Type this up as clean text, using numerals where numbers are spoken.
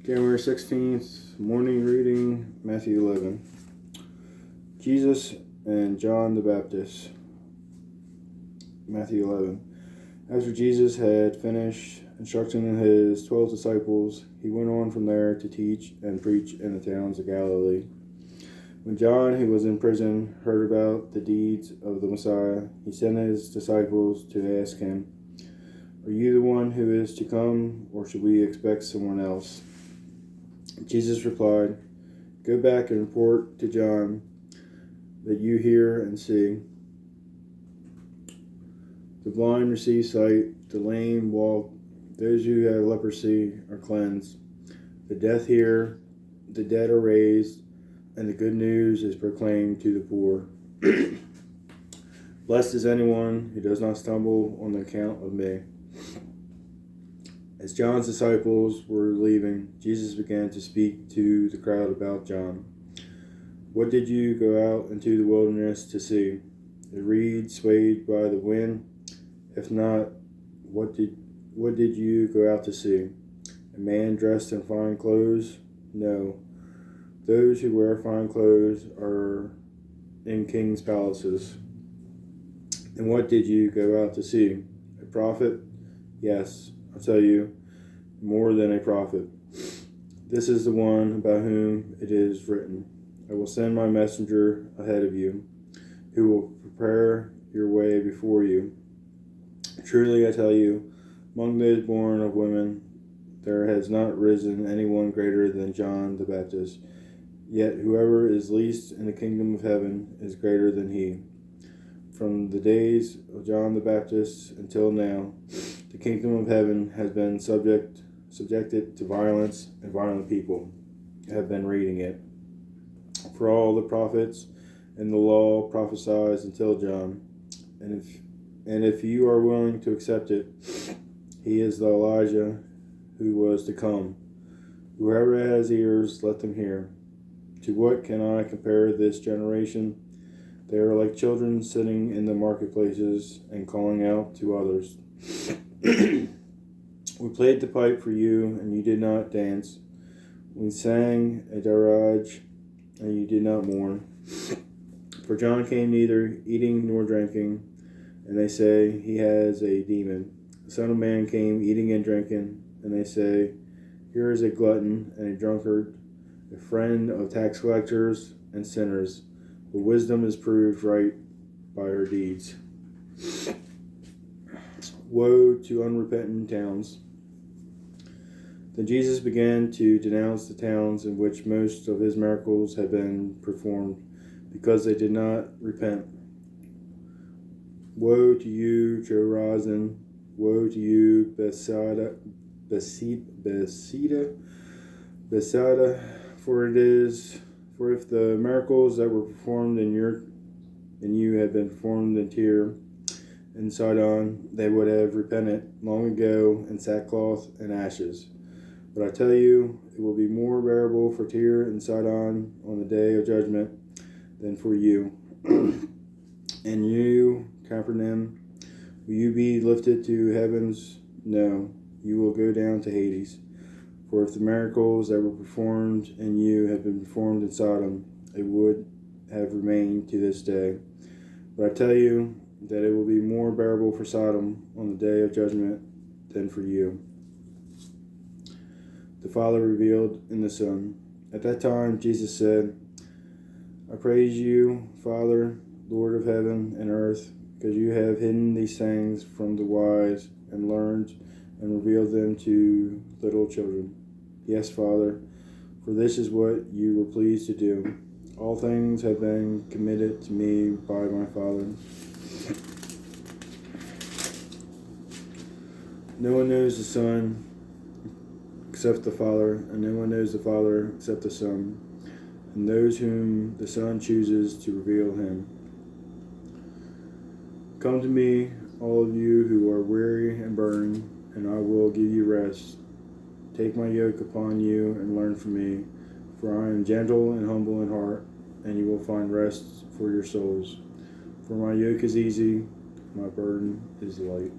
January 16th, morning reading, Matthew 11. Jesus and John the Baptist. Matthew 11. After Jesus had finished instructing his 12 disciples, he went on from there to teach and preach in the towns of Galilee. When John, who was in prison, heard about the deeds of the Messiah, he sent his disciples to ask him, "Are you the one who is to come, or should we expect someone else?" Jesus replied, "Go back and report to John that you hear and see. The blind receive sight, the lame walk, those who have leprosy are cleansed, the deaf hear, the dead are raised, and the good news is proclaimed to the poor. Blessed is anyone who does not stumble on the account of me." As John's disciples were leaving, Jesus began to speak to the crowd about John. "What did you go out into the wilderness to see? A reed swayed by the wind? If not, what did you go out to see? A man dressed in fine clothes? No. Those who wear fine clothes are in kings' palaces. And what did you go out to see? A prophet? Yes, I tell you, more than a prophet. This is the one about whom it is written, 'I will send my messenger ahead of you, who will prepare your way before you.' Truly I tell you, among those born of women, there has not risen anyone greater than John the Baptist. Yet whoever is least in the kingdom of heaven is greater than he. From the days of John the Baptist until now, the kingdom of heaven has been subjected to violence, and violent people have been raiding it. For all the prophets and the law prophesied until John. And if you are willing to accept it, he is the Elijah who was to come. Whoever has ears, let them hear. To what can I compare this generation? They are like children sitting in the marketplaces and calling out to others. We played the pipe for you, and you did not dance. We sang a dirge, and you did not mourn. For John came neither eating nor drinking, and they say he has a demon. The Son of Man came eating and drinking, and they say, here is a glutton and a drunkard, a friend of tax collectors and sinners. But wisdom is proved right by her deeds. Woe to unrepentant towns. Then Jesus began to denounce the towns in which most of his miracles had been performed, because they did not repent. Woe to you, Chorazin! Woe to you, Bethsaida! For if the miracles that were performed in you had been performed in Tyre and Sidon, they would have repented long ago in sackcloth and ashes. But I tell you, it will be more bearable for Tyre and Sidon on the day of judgment than for you. And you, Capernaum, will you be lifted to heavens? No, you will go down to Hades. For if the miracles that were performed in you had been performed in Sodom, it would have remained to this day. But I tell you that it will be more bearable for Sodom on the day of judgment than for you. The Father revealed in the Son. At that time Jesus said, I praise you, Father, Lord of heaven and earth, because you have hidden these things from the wise and learned and revealed them to little children. Yes, Father, for this is what you were pleased to do. All things have been committed to me by my Father. No one knows the Son except the Father, and no one knows the Father except the Son, and those whom the Son chooses to reveal him. Come to me, all of you who are weary and burdened, and I will give you rest. Take my yoke upon you and learn from me, for I am gentle and humble in heart, and you will find rest for your souls. For my yoke is easy, my burden is light.